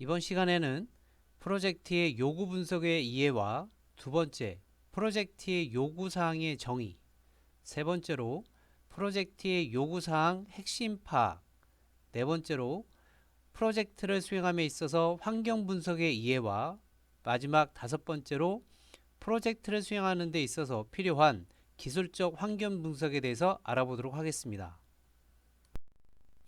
이번 시간에는 프로젝트의 요구 분석의 이해와 두 번째, 프로젝트의 요구사항의 정의, 세 번째로 프로젝트의 요구사항 핵심 파악, 네 번째로 프로젝트를 수행함에 있어서 환경 분석의 이해와 마지막 다섯 번째로 프로젝트를 수행하는 데 있어서 필요한 기술적 환경 분석에 대해서 알아보도록 하겠습니다.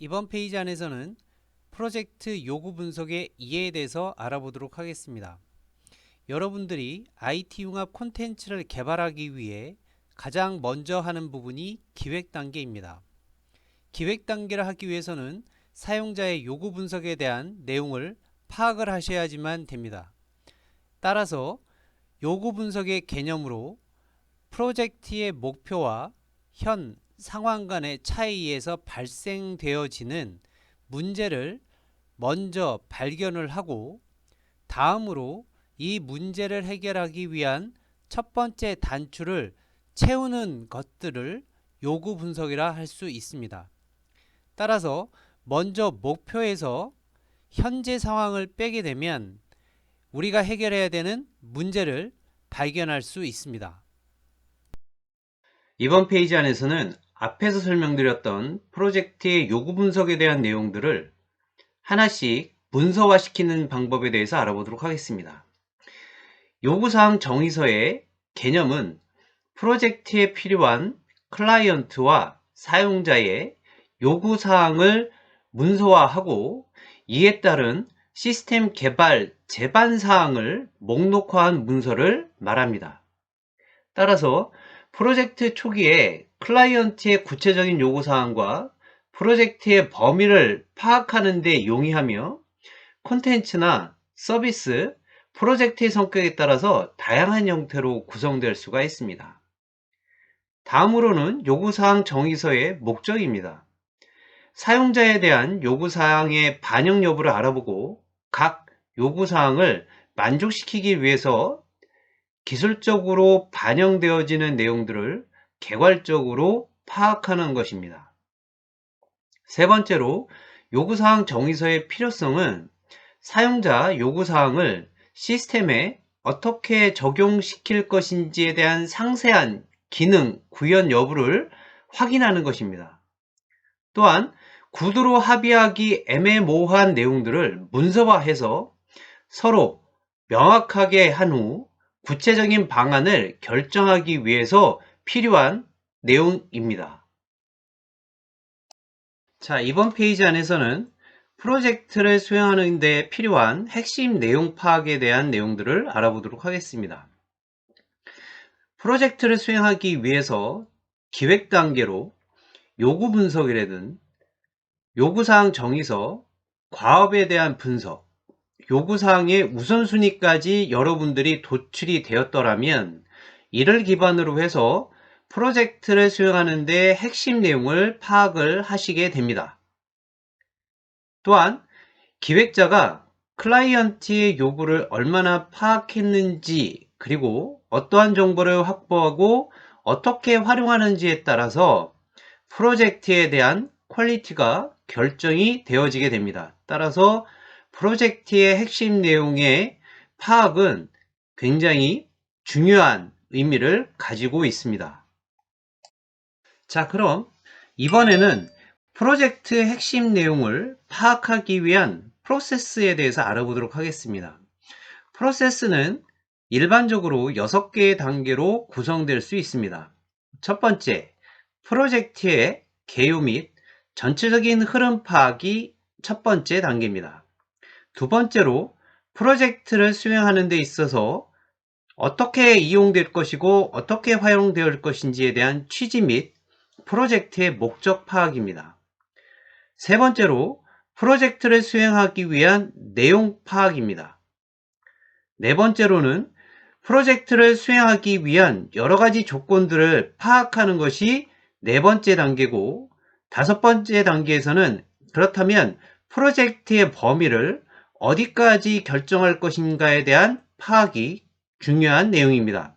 이번 페이지 안에서는 프로젝트 요구 분석의 이해에 대해서 알아보도록 하겠습니다. 여러분들이 IT 융합 콘텐츠를 개발하기 위해 가장 먼저 하는 부분이 기획 단계입니다. 기획 단계를 하기 위해서는 사용자의 요구 분석에 대한 내용을 파악을 하셔야지만 됩니다. 따라서 요구 분석의 개념으로 프로젝트의 목표와 현 상황 간의 차이에서 발생되어지는 문제를 먼저 발견을 하고 다음으로 이 문제를 해결하기 위한 첫 번째 단추를 채우는 것들을 요구 분석이라 할 수 있습니다. 따라서 먼저 목표에서 현재 상황을 빼게 되면 우리가 해결해야 되는 문제를 발견할 수 있습니다. 이번 페이지 안에서는 앞에서 설명드렸던 프로젝트의 요구 분석에 대한 내용들을 하나씩 문서화시키는 방법에 대해서 알아보도록 하겠습니다. 요구사항 정의서의 개념은 프로젝트에 필요한 클라이언트와 사용자의 요구사항을 문서화하고 이에 따른 시스템 개발 제반사항을 목록화한 문서를 말합니다. 따라서 프로젝트 초기에 클라이언트의 구체적인 요구사항과 프로젝트의 범위를 파악하는 데 용이하며 콘텐츠나 서비스, 프로젝트의 성격에 따라서 다양한 형태로 구성될 수가 있습니다. 다음으로는 요구사항 정의서의 목적입니다. 사용자에 대한 요구사항의 반영 여부를 알아보고 각 요구사항을 만족시키기 위해서 기술적으로 반영되어지는 내용들을 개괄적으로 파악하는 것입니다. 세 번째로 요구사항 정의서의 필요성은 사용자 요구사항을 시스템에 어떻게 적용시킬 것인지에 대한 상세한 기능 구현 여부를 확인하는 것입니다. 또한 구두로 합의하기 애매모호한 내용들을 문서화해서 서로 명확하게 한 후 구체적인 방안을 결정하기 위해서 필요한 내용입니다. 자, 이번 페이지 안에서는 프로젝트를 수행하는 데 필요한 핵심 내용 파악에 대한 내용들을 알아보도록 하겠습니다. 프로젝트를 수행하기 위해서 기획 단계로 요구 분석이라든 요구사항 정의서, 과업에 대한 분석, 요구사항의 우선순위까지 여러분들이 도출이 되었더라면 이를 기반으로 해서 프로젝트를 수행하는 데 핵심 내용을 파악을 하시게 됩니다. 또한 기획자가 클라이언트의 요구를 얼마나 파악했는지 그리고 어떠한 정보를 확보하고 어떻게 활용하는지에 따라서 프로젝트에 대한 퀄리티가 결정이 되어지게 됩니다. 따라서 프로젝트의 핵심 내용의 파악은 굉장히 중요한 의미를 가지고 있습니다. 자, 그럼 이번에는 프로젝트 핵심 내용을 파악하기 위한 프로세스에 대해서 알아보도록 하겠습니다. 프로세스는 일반적으로 6개의 단계로 구성될 수 있습니다. 첫 번째, 프로젝트의 개요 및 전체적인 흐름 파악이 첫 번째 단계입니다. 두 번째로 프로젝트를 수행하는 데 있어서 어떻게 이용될 것이고 어떻게 활용될 것인지에 대한 취지 및 프로젝트의 목적 파악입니다. 세 번째로 프로젝트를 수행하기 위한 내용 파악입니다. 네 번째로는 프로젝트를 수행하기 위한 여러 가지 조건들을 파악하는 것이 네 번째 단계고 다섯 번째 단계에서는 그렇다면 프로젝트의 범위를 어디까지 결정할 것인가에 대한 파악이 중요한 내용입니다.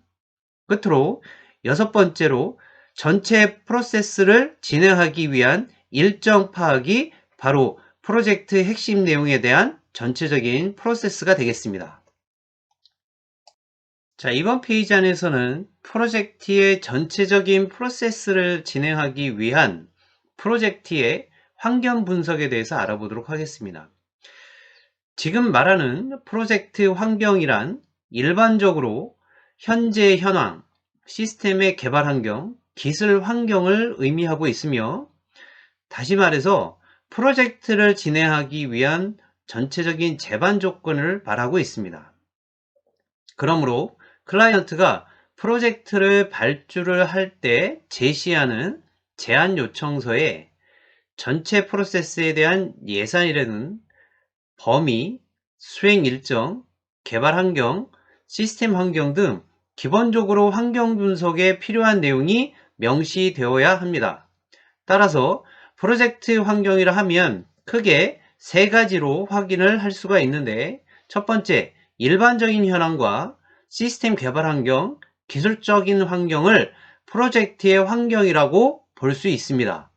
끝으로 여섯 번째로 전체 프로세스를 진행하기 위한 일정 파악이 바로 프로젝트 핵심 내용에 대한 전체적인 프로세스가 되겠습니다. 자, 이번 페이지 안에서는 프로젝트의 전체적인 프로세스를 진행하기 위한 프로젝트의 환경 분석에 대해서 알아보도록 하겠습니다. 지금 말하는 프로젝트 환경이란 일반적으로 현재 현황, 시스템의 개발 환경, 기술 환경을 의미하고 있으며, 다시 말해서 프로젝트를 진행하기 위한 전체적인 제반 조건을 말하고 있습니다. 그러므로 클라이언트가 프로젝트를 발주를 할 때 제시하는 제안 요청서에 전체 프로세스에 대한 예산이라는 범위, 수행 일정, 개발 환경, 시스템 환경 등 기본적으로 환경 분석에 필요한 내용이 명시되어야 합니다. 따라서 프로젝트 환경이라 하면 크게 세 가지로 확인을 할 수가 있는데, 첫 번째, 일반적인 현황과 시스템 개발 환경, 기술적인 환경을 프로젝트의 환경이라고 볼 수 있습니다.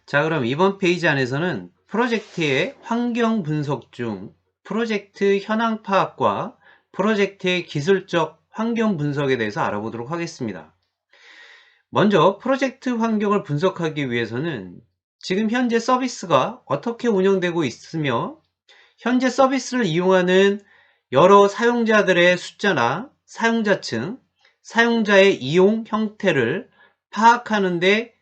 자, 그럼 이번 페이지 안에서는 프로젝트의 환경 분석 중 프로젝트 현황 파악과 프로젝트의 기술적 환경 분석에 대해서 알아보도록 하겠습니다. 먼저 프로젝트 환경을 분석하기 위해서는 지금 현재 서비스가 어떻게 운영되고 있으며 현재 서비스를 이용하는 여러 사용자들의 숫자나 사용자층, 사용자의 이용 형태를 파악하는 데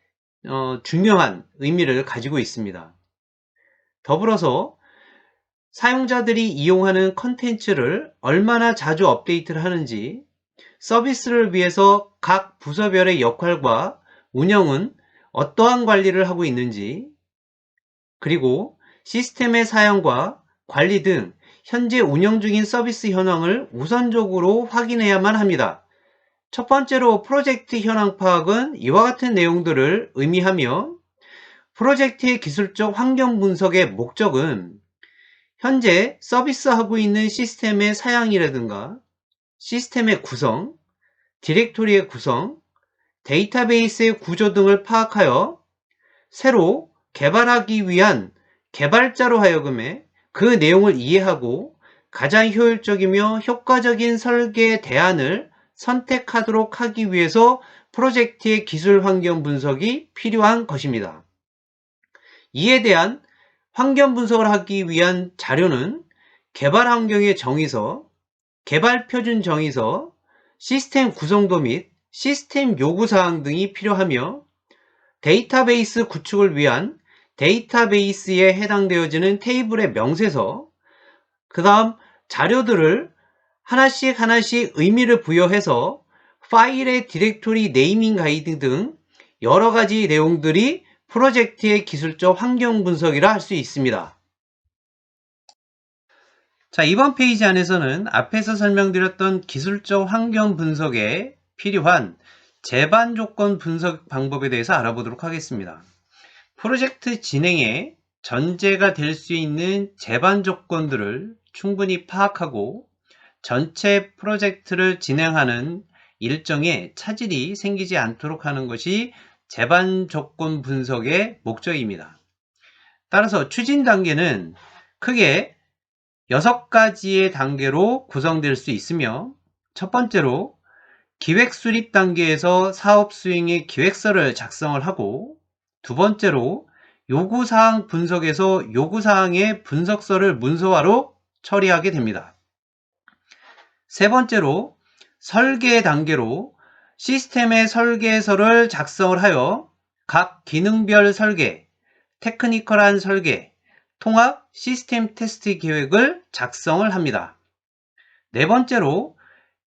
중요한 의미를 가지고 있습니다. 더불어서 사용자들이 이용하는 컨텐츠를 얼마나 자주 업데이트를 하는지, 서비스를 위해서 각 부서별의 역할과 운영은 어떠한 관리를 하고 있는지, 그리고 시스템의 사용과 관리 등 현재 운영 중인 서비스 현황을 우선적으로 확인해야만 합니다. 첫 번째로 프로젝트 현황 파악은 이와 같은 내용들을 의미하며, 프로젝트의 기술적 환경 분석의 목적은 현재 서비스하고 있는 시스템의 사양이라든가 시스템의 구성, 디렉토리의 구성, 데이터베이스의 구조 등을 파악하여 새로 개발하기 위한 개발자로 하여금에 그 내용을 이해하고 가장 효율적이며 효과적인 설계 대안을 선택하도록 하기 위해서 프로젝트의 기술 환경 분석이 필요한 것입니다. 이에 대한 환경 분석을 하기 위한 자료는 개발 환경의 정의서, 개발 표준 정의서, 시스템 구성도 및 시스템 요구사항 등이 필요하며, 데이터베이스 구축을 위한 데이터베이스에 해당되어지는 테이블의 명세서, 그 다음 자료들을 하나씩 의미를 부여해서 파일의 디렉토리 네이밍 가이드 등 여러 가지 내용들이 프로젝트의 기술적 환경 분석이라 할 수 있습니다. 자, 이번 페이지 안에서는 앞에서 설명드렸던 기술적 환경 분석에 필요한 제반 조건 분석 방법에 대해서 알아보도록 하겠습니다. 프로젝트 진행에 전제가 될 수 있는 제반 조건들을 충분히 파악하고 전체 프로젝트를 진행하는 일정에 차질이 생기지 않도록 하는 것이 제반 조건 분석의 목적입니다. 따라서 추진 단계는 크게 6가지의 단계로 구성될 수 있으며, 첫 번째로 기획 수립 단계에서 사업 수행의 기획서를 작성을 하고, 두 번째로 요구사항 분석에서 요구사항의 분석서를 문서화로 처리하게 됩니다. 세 번째로 설계 단계로 시스템의 설계서를 작성을 하여 각 기능별 설계, 테크니컬한 설계, 통합 시스템 테스트 계획을 작성을 합니다. 네 번째로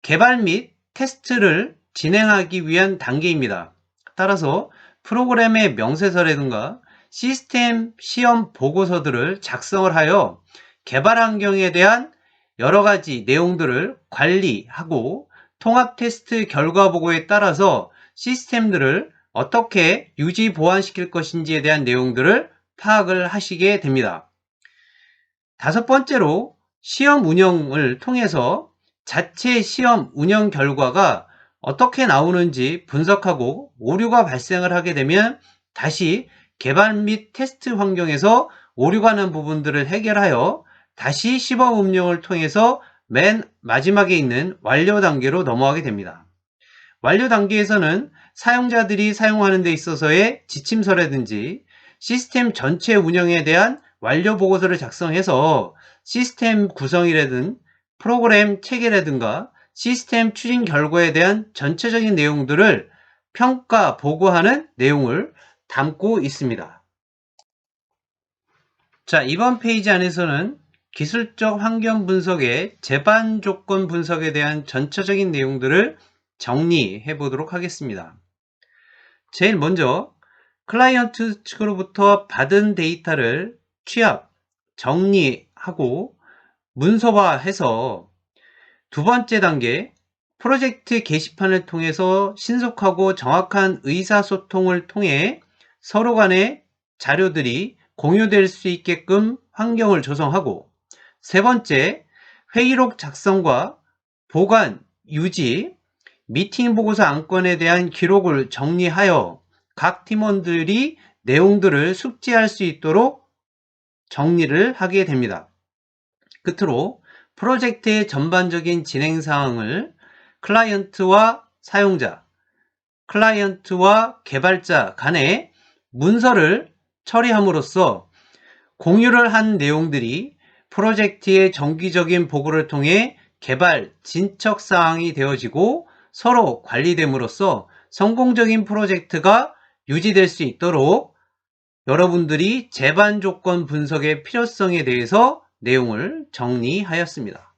개발 및 테스트를 진행하기 위한 단계입니다. 따라서 프로그램의 명세서라든가 시스템 시험 보고서들을 작성을 하여 개발 환경에 대한 여러 가지 내용들을 관리하고 통합 테스트 결과 보고에 따라서 시스템들을 어떻게 유지 보완시킬 것인지에 대한 내용들을 파악을 하시게 됩니다. 다섯 번째로 시험 운영을 통해서 자체 시험 운영 결과가 어떻게 나오는지 분석하고 오류가 발생을 하게 되면 다시 개발 및 테스트 환경에서 오류가 난 부분들을 해결하여 다시 시범 운영을 통해서 맨 마지막에 있는 완료 단계로 넘어가게 됩니다. 완료 단계에서는 사용자들이 사용하는 데 있어서의 지침서라든지 시스템 전체 운영에 대한 완료 보고서를 작성해서 시스템 구성이라든 프로그램 체계라든가 시스템 추진 결과에 대한 전체적인 내용들을 평가, 보고하는 내용을 담고 있습니다. 자, 이번 페이지 안에서는 기술적 환경 분석의 제반 조건 분석에 대한 전체적인 내용들을 정리해 보도록 하겠습니다. 제일 먼저 클라이언트 측으로부터 받은 데이터를 취합, 정리하고 문서화해서 두 번째 단계 프로젝트 게시판을 통해서 신속하고 정확한 의사소통을 통해 서로 간의 자료들이 공유될 수 있게끔 환경을 조성하고, 세 번째 회의록 작성과 보관, 유지, 미팅 보고서 안건에 대한 기록을 정리하여 각 팀원들이 내용들을 숙지할 수 있도록 정리를 하게 됩니다. 끝으로 프로젝트의 전반적인 진행 사항을 클라이언트와 사용자, 클라이언트와 개발자 간의 문서를 처리함으로써 공유를 한 내용들이 프로젝트의 정기적인 보고를 통해 개발 진척 사항이 되어지고 서로 관리됨으로써 성공적인 프로젝트가 유지될 수 있도록 여러분들이 제반 조건 분석의 필요성에 대해서 내용을 정리하였습니다.